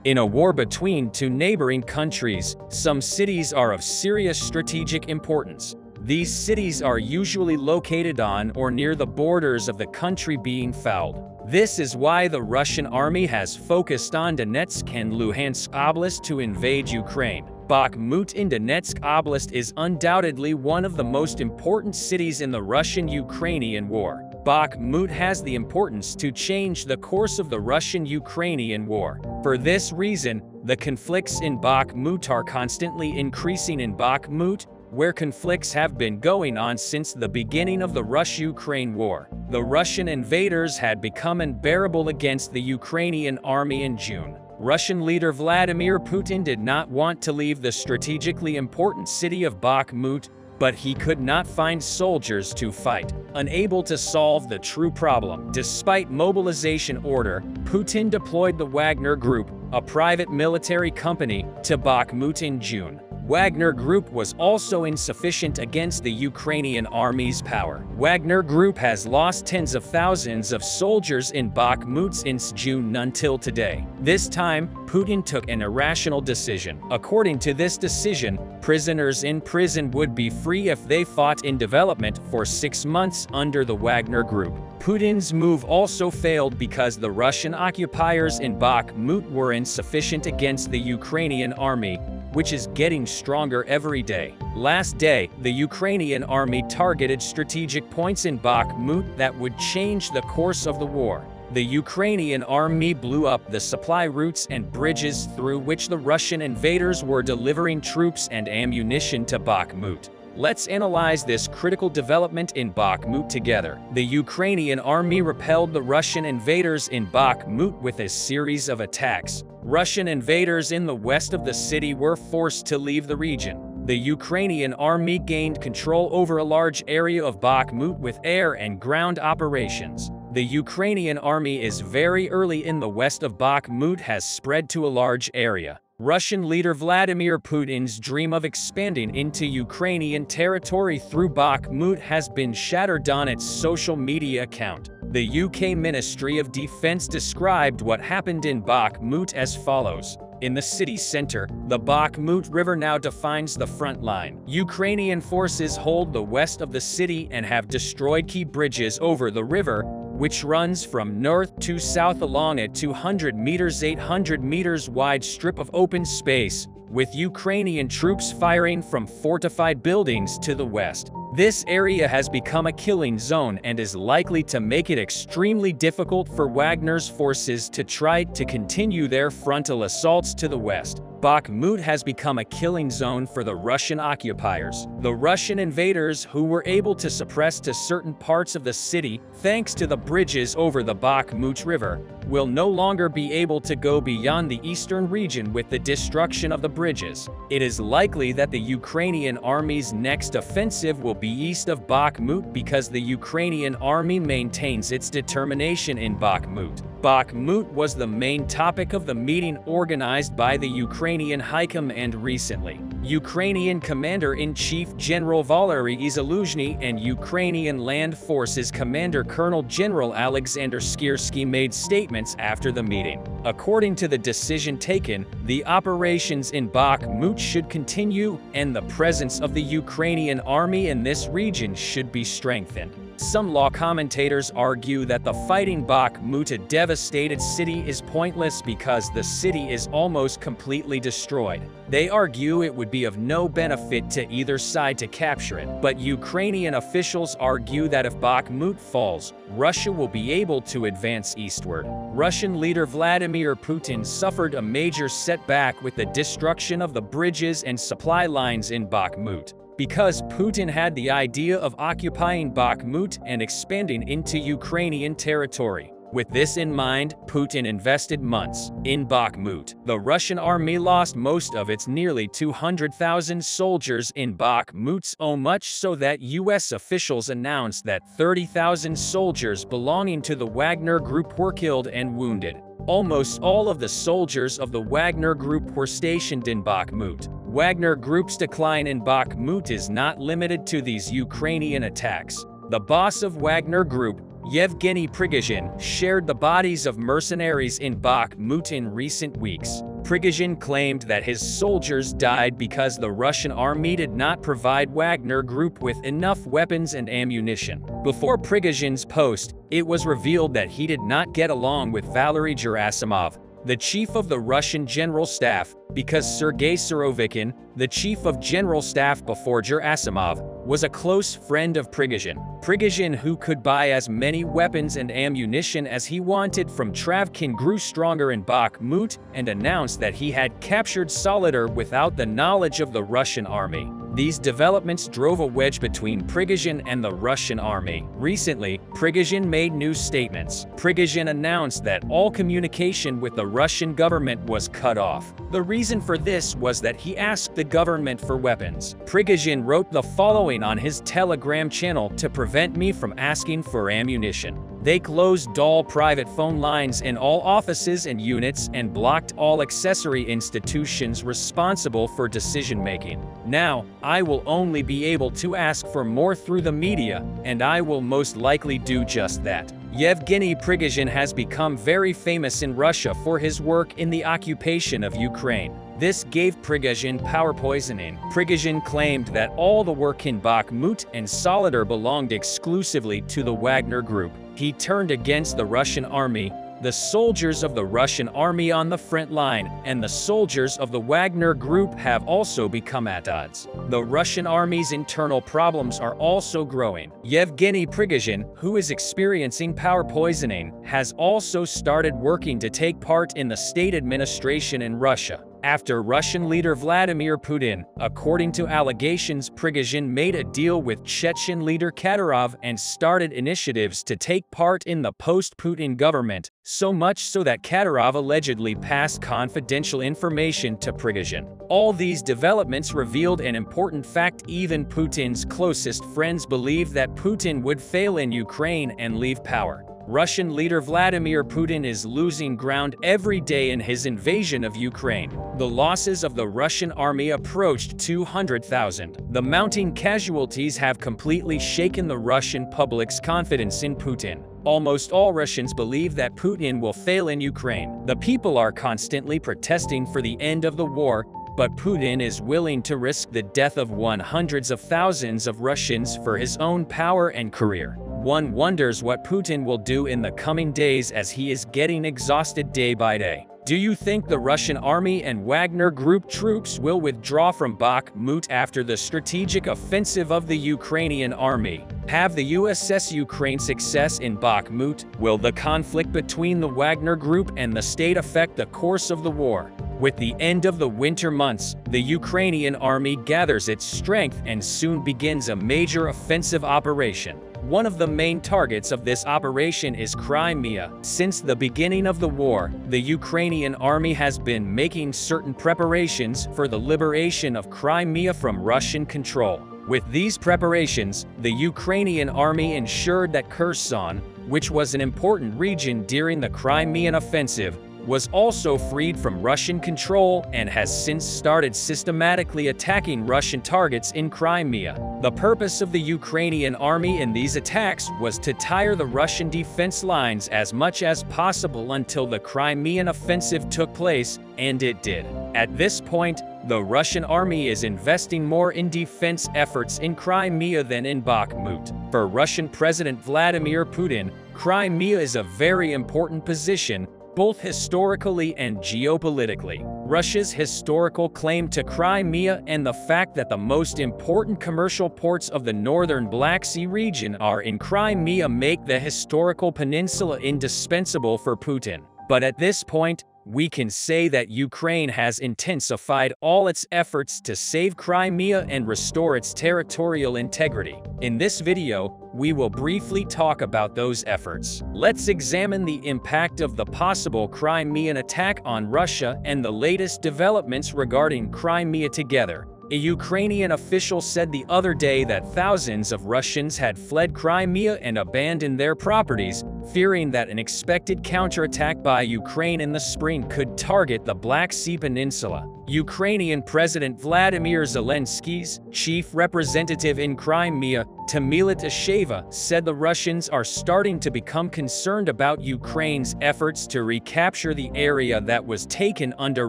In a war between two neighboring countries, some cities are of serious strategic importance. These cities are usually located on or near the borders of the country being fouled. This is why the Russian army has focused on Donetsk and Luhansk Oblast to invade Ukraine. Bakhmut in Donetsk Oblast is undoubtedly one of the most important cities in the Russian-Ukrainian war. Bakhmut has the importance to change the course of the Russian-Ukrainian war. For this reason, the conflicts in Bakhmut are constantly increasing in Bakhmut, where conflicts have been going on since the beginning of the Russia-Ukraine war. The Russian invaders had become unbearable against the Ukrainian army in June. Russian leader Vladimir Putin did not want to leave the strategically important city of Bakhmut, but he could not find soldiers to fight. Unable to solve the true problem, despite mobilization order, Putin deployed the Wagner Group, a private military company, to Bakhmut in June. Wagner Group was also insufficient against the Ukrainian army's power. Wagner Group has lost tens of thousands of soldiers in Bakhmut since June until today. This time, Putin took an irrational decision. According to this decision, prisoners in prison would be free if they fought in development for 6 months under the Wagner Group. Putin's move also failed because the Russian occupiers in Bakhmut were insufficient against the Ukrainian army, which is getting stronger every day. Last day, the Ukrainian army targeted strategic points in Bakhmut that would change the course of the war. The Ukrainian army blew up the supply routes and bridges through which the Russian invaders were delivering troops and ammunition to Bakhmut. Let's analyze this critical development in Bakhmut together. The Ukrainian army repelled the Russian invaders in Bakhmut with a series of attacks. Russian invaders in the west of the city were forced to leave the region. The Ukrainian army gained control over a large area of Bakhmut with air and ground operations. The Ukrainian army is very early in the west of Bakhmut has spread to a large area. Russian leader Vladimir Putin's dream of expanding into Ukrainian territory through Bakhmut has been shattered on its social media account. The UK Ministry of Defense described what happened in Bakhmut as follows. In the city center, the Bakhmut River now defines the front line. Ukrainian forces hold the west of the city and have destroyed key bridges over the river, which runs from north to south along a 200 meters 800 meters wide strip of open space, with Ukrainian troops firing from fortified buildings to the west. This area has become a killing zone and is likely to make it extremely difficult for Wagner's forces to try to continue their frontal assaults to the west. Bakhmut has become a killing zone for the Russian occupiers. The Russian invaders, who were able to suppress to certain parts of the city thanks to the bridges over the Bakhmut River, will no longer be able to go beyond the eastern region with the destruction of the bridges. It is likely that the Ukrainian army's next offensive will be east of Bakhmut because the Ukrainian army maintains its determination in Bakhmut. Bakhmut was the main topic of the meeting organized by the Ukrainian High Command recently. Ukrainian Commander-in-Chief General Valery Zaluzhny and Ukrainian Land Forces Commander Colonel General Alexander Skirsky made statements after the meeting. According to the decision taken, the operations in Bakhmut should continue, and the presence of the Ukrainian army in this region should be strengthened. Some law commentators argue that the fighting Bakhmut, a devastated city, is pointless because the city is almost completely destroyed. They argue it would be of no benefit to either side to capture it, but Ukrainian officials argue that if Bakhmut falls, Russia will be able to advance eastward. Russian leader Vladimir Putin suffered a major setback with the destruction of the bridges and supply lines in Bakhmut. Because Putin had the idea of occupying Bakhmut and expanding into Ukrainian territory. With this in mind, Putin invested months in Bakhmut. The Russian army lost most of its nearly 200,000 soldiers in Bakhmut, so much so that US officials announced that 30,000 soldiers belonging to the Wagner Group were killed and wounded. Almost all of the soldiers of the Wagner Group were stationed in Bakhmut. Wagner Group's decline in Bakhmut is not limited to these Ukrainian attacks. The boss of Wagner Group, Yevgeny Prigozhin, shared the bodies of mercenaries in Bakhmut in recent weeks. Prigozhin claimed that his soldiers died because the Russian army did not provide Wagner Group with enough weapons and ammunition. Before Prigozhin's post, it was revealed that he did not get along with Valery Gerasimov, the chief of the Russian General Staff, because Sergei Surovikin, the chief of General Staff before Gerasimov, was a close friend of Prigozhin. Prigozhin, who could buy as many weapons and ammunition as he wanted from Travkin, grew stronger in Bakhmut and announced that he had captured Soledar without the knowledge of the Russian army. These developments drove a wedge between Prigozhin and the Russian army. Recently, Prigozhin made new statements. Prigozhin announced that all communication with the Russian government was cut off. The reason for this was that he asked the government for weapons. Prigozhin wrote the following on his Telegram channel: "To prevent me from asking for ammunition, they closed all private phone lines in all offices and units and blocked all accessory institutions responsible for decision-making. Now, I will only be able to ask for more through the media, and I will most likely do just that." Yevgeny Prigozhin has become very famous in Russia for his work in the occupation of Ukraine. This gave Prigozhin power poisoning. Prigozhin claimed that all the work in Bakhmut and Soledar belonged exclusively to the Wagner Group. He turned against the Russian army, the soldiers of the Russian army on the front line, and the soldiers of the Wagner Group have also become at odds. The Russian army's internal problems are also growing. Yevgeny Prigozhin, who is experiencing power poisoning, has also started working to take part in the state administration in Russia. After Russian leader Vladimir Putin, according to allegations, Prigozhin made a deal with Chechen leader Kadyrov and started initiatives to take part in the post-Putin government, so much so that Kadyrov allegedly passed confidential information to Prigozhin. All these developments revealed an important fact: even Putin's closest friends believe that Putin would fail in Ukraine and leave power. Russian leader Vladimir Putin is losing ground every day in his invasion of Ukraine. The losses of the Russian army approached 200,000. The mounting casualties have completely shaken the Russian public's confidence in Putin. Almost all Russians believe that Putin will fail in Ukraine. The people are constantly protesting for the end of the war, but Putin is willing to risk the death of hundreds of thousands of Russians for his own power and career. One wonders what Putin will do in the coming days as he is getting exhausted day by day. Do you think the Russian army and Wagner Group troops will withdraw from Bakhmut after the strategic offensive of the Ukrainian army? Have the USS Ukraine success in Bakhmut? Will the conflict between the Wagner Group and the state affect the course of the war? With the end of the winter months, the Ukrainian army gathers its strength and soon begins a major offensive operation. One of the main targets of this operation is Crimea. Since the beginning of the war, the Ukrainian army has been making certain preparations for the liberation of Crimea from Russian control. With these preparations, the Ukrainian army ensured that Kherson, which was an important region during the Crimean offensive, was also freed from Russian control and has since started systematically attacking Russian targets in Crimea. The purpose of the Ukrainian army in these attacks was to tire the Russian defense lines as much as possible until the Crimean offensive took place, and it did. At this point, the Russian army is investing more in defense efforts in Crimea than in Bakhmut. For Russian President Vladimir Putin, Crimea is a very important position, both historically and geopolitically. Russia's historical claim to Crimea and the fact that the most important commercial ports of the northern Black Sea region are in Crimea make the historical peninsula indispensable for Putin. But at this point, we can say that Ukraine has intensified all its efforts to save Crimea and restore its territorial integrity. In this video, we will briefly talk about those efforts. Let's examine the impact of the possible Crimean attack on Russia and the latest developments regarding Crimea together. A Ukrainian official said the other day that thousands of Russians had fled Crimea and abandoned their properties, fearing that an expected counterattack by Ukraine in the spring could target the Black Sea Peninsula. Ukrainian President Vladimir Zelensky's chief representative in Crimea, Tamila Tasheva, said the Russians are starting to become concerned about Ukraine's efforts to recapture the area that was taken under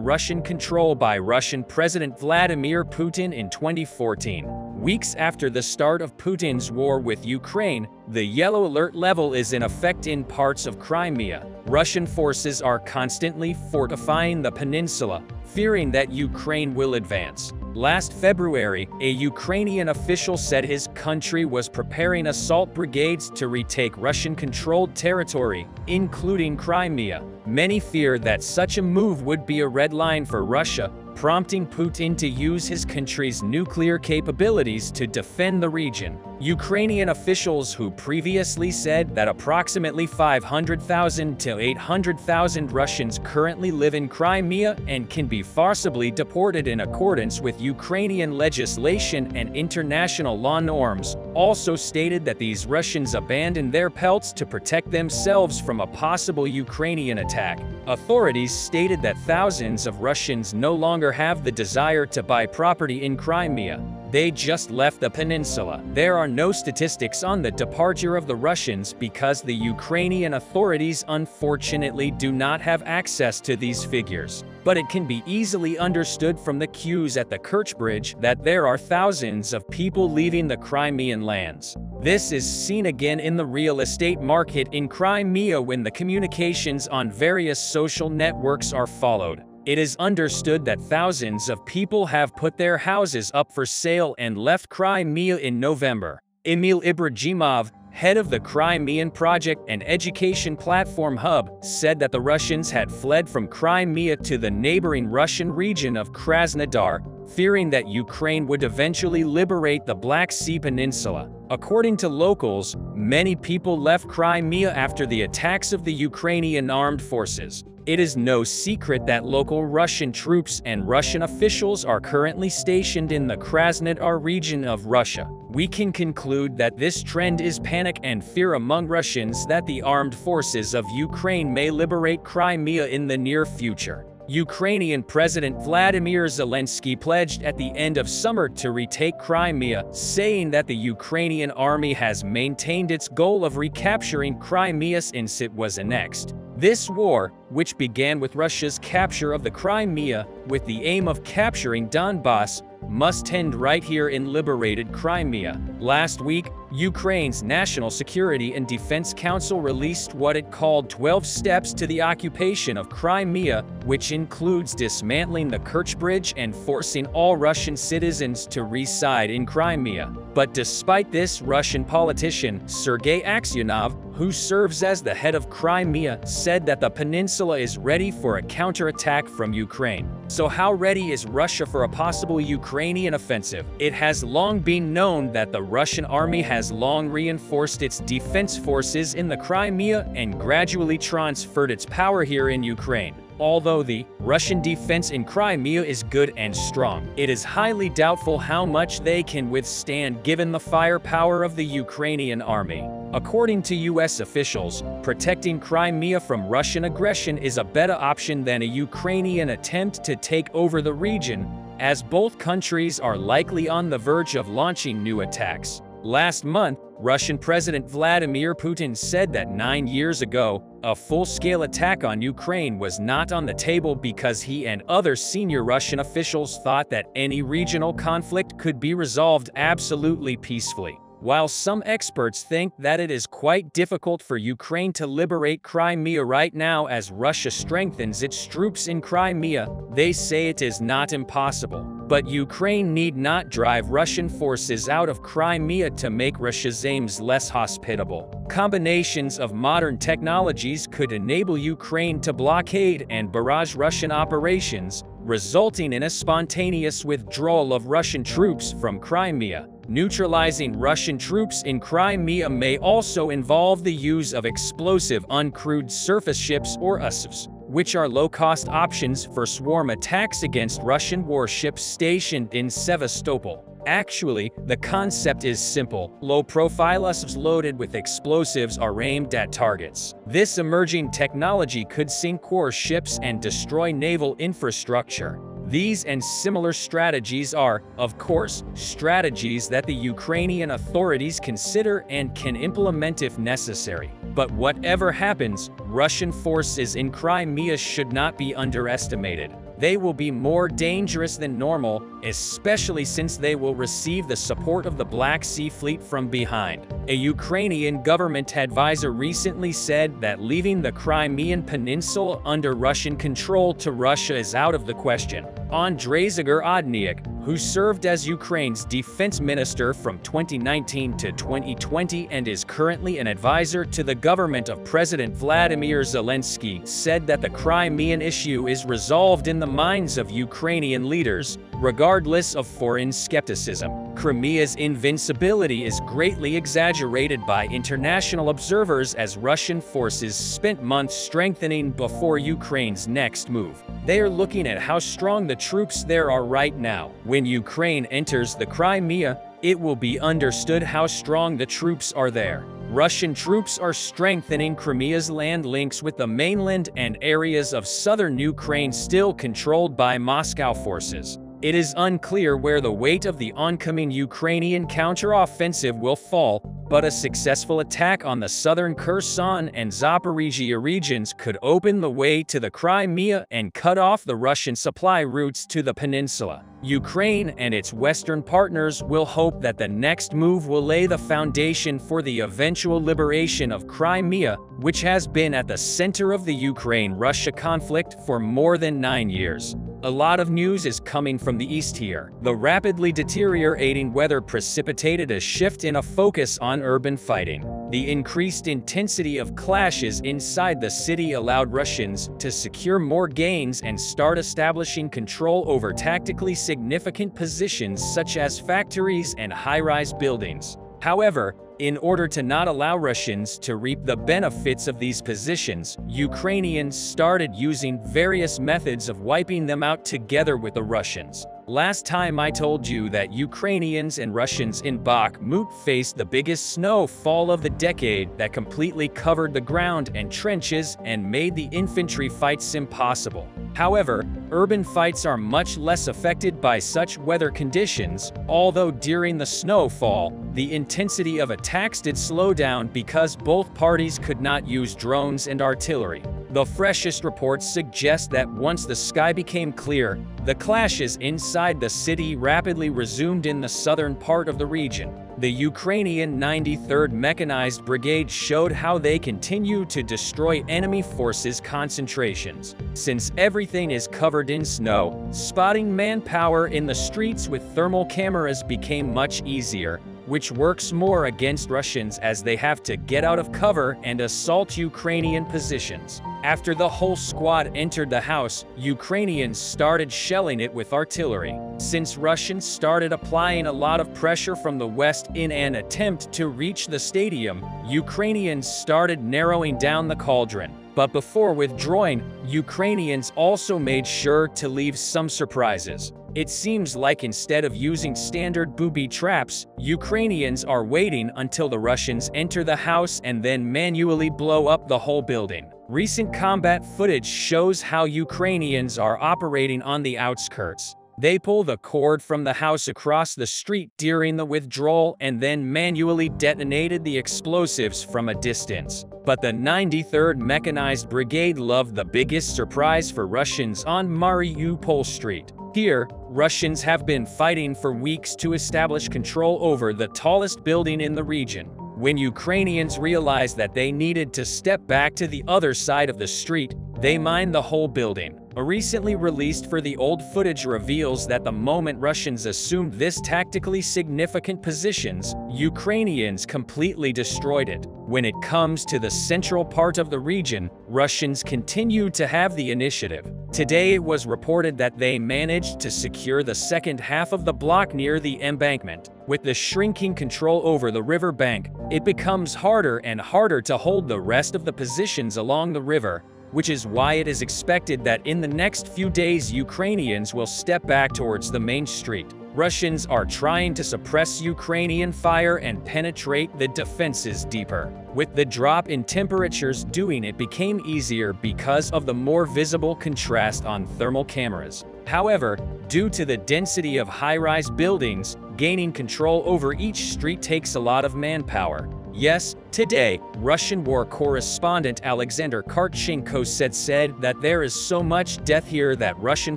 Russian control by Russian President Vladimir Putin in 2014. Weeks after the start of Putin's war with Ukraine, the yellow alert level is in effect in parts of Crimea. Russian forces are constantly fortifying the peninsula, fearing that Ukraine will advance. Last February, a Ukrainian official said his country was preparing assault brigades to retake Russian-controlled territory, including Crimea. Many fear that such a move would be a red line for Russia, prompting Putin to use his country's nuclear capabilities to defend the region. Ukrainian officials who previously said that approximately 500,000 to 800,000 Russians currently live in Crimea and can be forcibly deported in accordance with Ukrainian legislation and international law norms, also stated that these Russians abandoned their pelts to protect themselves from a possible Ukrainian attack. Authorities stated that thousands of Russians no longer have the desire to buy property in Crimea. They just left the peninsula. There are no statistics on the departure of the Russians because the Ukrainian authorities unfortunately do not have access to these figures. But it can be easily understood from the queues at the Kerch Bridge that there are thousands of people leaving the Crimean lands. This is seen again in the real estate market in Crimea when the communications on various social networks are followed. It is understood that thousands of people have put their houses up for sale and left Crimea in November. Emil Ibragimov, head of the Crimean Project and Education Platform Hub, said that the Russians had fled from Crimea to the neighboring Russian region of Krasnodar, fearing that Ukraine would eventually liberate the Black Sea Peninsula. According to locals, many people left Crimea after the attacks of the Ukrainian armed forces. It is no secret that local Russian troops and Russian officials are currently stationed in the Krasnodar region of Russia. We can conclude that this trend is panic and fear among Russians that the armed forces of Ukraine may liberate Crimea in the near future. Ukrainian President Vladimir Zelensky pledged at the end of summer to retake Crimea, saying that the Ukrainian army has maintained its goal of recapturing Crimea since it was annexed. This war, which began with Russia's capture of the Crimea, with the aim of capturing Donbass, must end right here in liberated Crimea. Last week, Ukraine's National Security and Defense Council released what it called 12 steps to the occupation of Crimea, which includes dismantling the Kerch Bridge and forcing all Russian citizens to reside in Crimea. But despite this, Russian politician Sergei Aksyonov, who serves as the head of Crimea, said that the peninsula is ready for a counterattack from Ukraine. So how ready is Russia for a possible Ukrainian offensive? It has long been known that the Russian army has long reinforced its defense forces in the Crimea and gradually transferred its power here in Ukraine. Although the Russian defense in Crimea is good and strong, it is highly doubtful how much they can withstand given the firepower of the Ukrainian army. According to US officials, protecting Crimea from Russian aggression is a better option than a Ukrainian attempt to take over the region, as both countries are likely on the verge of launching new attacks. Last month, Russian President Vladimir Putin said that 9 years ago, a full-scale attack on Ukraine was not on the table because he and other senior Russian officials thought that any regional conflict could be resolved absolutely peacefully. While some experts think that it is quite difficult for Ukraine to liberate Crimea right now as Russia strengthens its troops in Crimea, they say it is not impossible. But Ukraine need not drive Russian forces out of Crimea to make Russia's aims less hospitable. Combinations of modern technologies could enable Ukraine to blockade and barrage Russian operations, resulting in a spontaneous withdrawal of Russian troops from Crimea. Neutralizing Russian troops in Crimea may also involve the use of explosive uncrewed surface ships or USVs, which are low-cost options for swarm attacks against Russian warships stationed in Sevastopol. Actually, the concept is simple. Low-profile USVs loaded with explosives are aimed at targets. This emerging technology could sink warships and destroy naval infrastructure. These and similar strategies are, of course, strategies that the Ukrainian authorities consider and can implement if necessary. But whatever happens, Russian forces in Crimea should not be underestimated. They will be more dangerous than normal, especially since they will receive the support of the Black Sea Fleet from behind. A Ukrainian government advisor recently said that leaving the Crimean Peninsula under Russian control to Russia is out of the question. Andrei Zagorodniak, who served as Ukraine's defense minister from 2019 to 2020 and is currently an advisor to the government of President Vladimir Zelensky, said that the Crimean issue is resolved in the minds of Ukrainian leaders, regardless of foreign skepticism. Crimea's invincibility is greatly exaggerated by international observers as Russian forces spent months strengthening before Ukraine's next move. They are looking at how strong the troops there are right now. When Ukraine enters the Crimea, it will be understood how strong the troops are there. Russian troops are strengthening Crimea's land links with the mainland and areas of southern Ukraine still controlled by Moscow forces. It is unclear where the weight of the oncoming Ukrainian counteroffensive will fall, but a successful attack on the southern Kherson and Zaporizhia regions could open the way to the Crimea and cut off the Russian supply routes to the peninsula. Ukraine and its Western partners will hope that the next move will lay the foundation for the eventual liberation of Crimea, which has been at the center of the Ukraine-Russia conflict for more than 9 years. A lot of news is coming from the east here. The rapidly deteriorating weather precipitated a shift in a focus on urban fighting. The increased intensity of clashes inside the city allowed Russians to secure more gains and start establishing control over tactically significant positions such as factories and high-rise buildings. However, in order to not allow Russians to reap the benefits of these positions, Ukrainians started using various methods of wiping them out together with the Russians. Last time I told you that Ukrainians and Russians in Bakhmut faced the biggest snowfall of the decade that completely covered the ground and trenches and made the infantry fights impossible. However, urban fights are much less affected by such weather conditions, although during the snowfall, the intensity of attacks did slow down because both parties could not use drones and artillery. The freshest reports suggest that once the sky became clear, the clashes inside the city rapidly resumed in the southern part of the region. The Ukrainian 93rd Mechanized Brigade showed how they continue to destroy enemy forces' concentrations. Since everything is covered in snow, spotting manpower in the streets with thermal cameras became much easier, which works more against Russians as they have to get out of cover and assault Ukrainian positions. After the whole squad entered the house, Ukrainians started shelling it with artillery. Since Russians started applying a lot of pressure from the west in an attempt to reach the stadium, Ukrainians started narrowing down the cauldron. But before withdrawing, Ukrainians also made sure to leave some surprises. It seems like instead of using standard booby traps, Ukrainians are waiting until the Russians enter the house and then manually blow up the whole building. Recent combat footage shows how Ukrainians are operating on the outskirts. They pull the cord from the house across the street during the withdrawal and then manually detonated the explosives from a distance. But the 93rd Mechanized Brigade loved the biggest surprise for Russians on Mariupol Street. Here, Russians have been fighting for weeks to establish control over the tallest building in the region. When Ukrainians realized that they needed to step back to the other side of the street, they mined the whole building. A recently released for the old footage reveals that the moment Russians assumed this tactically significant positions, Ukrainians completely destroyed it. When it comes to the central part of the region, Russians continue to have the initiative. Today it was reported that they managed to secure the second half of the block near the embankment. With the shrinking control over the river bank, it becomes harder and harder to hold the rest of the positions along the river, which is why it is expected that in the next few days Ukrainians will step back towards the main street. Russians are trying to suppress Ukrainian fire and penetrate the defenses deeper. With the drop in temperatures doing it became easier because of the more visible contrast on thermal cameras. However, due to the density of high-rise buildings, gaining control over each street takes a lot of manpower. Yes, today, Russian war correspondent Alexander Karchenko said that there is so much death here that Russian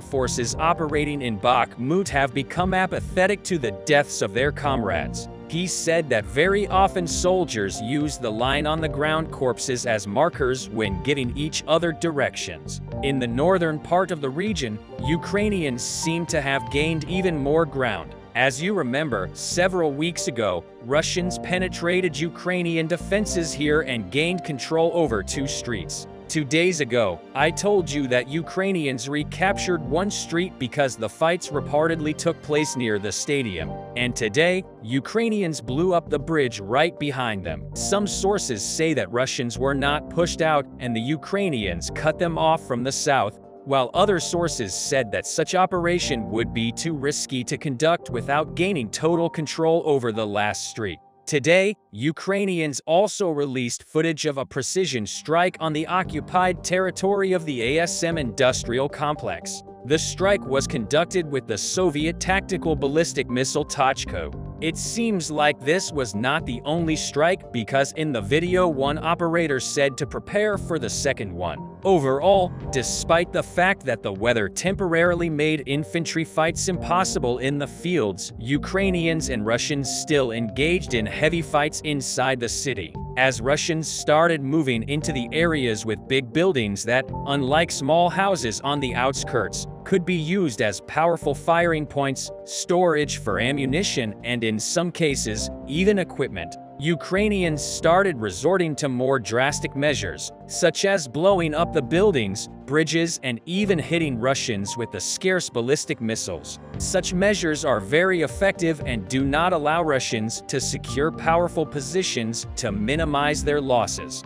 forces operating in Bakhmut have become apathetic to the deaths of their comrades. He said that very often soldiers use the line on the ground corpses as markers when giving each other directions. In the northern part of the region, Ukrainians seem to have gained even more ground. As you remember, several weeks ago, Russians penetrated Ukrainian defenses here and gained control over 2 streets. 2 days ago, I told you that Ukrainians recaptured 1 street because the fights reportedly took place near the stadium. And today, Ukrainians blew up the bridge right behind them. Some sources say that Russians were not pushed out and the Ukrainians cut them off from the south, while other sources said that such operation would be too risky to conduct without gaining total control over the last street. Today, Ukrainians also released footage of a precision strike on the occupied territory of the ASM industrial complex. The strike was conducted with the Soviet tactical ballistic missile Tochko. It seems like this was not the only strike because in the video one operator said to prepare for the second one. Overall, despite the fact that the weather temporarily made infantry fights impossible in the fields, Ukrainians and Russians still engaged in heavy fights inside the city. As Russians started moving into the areas with big buildings that, unlike small houses on the outskirts, could be used as powerful firing points, storage for ammunition, and in some cases, even equipment, Ukrainians started resorting to more drastic measures, such as blowing up the buildings, bridges, and even hitting Russians with the scarce ballistic missiles. Such measures are very effective and do not allow Russians to secure powerful positions to minimize their losses.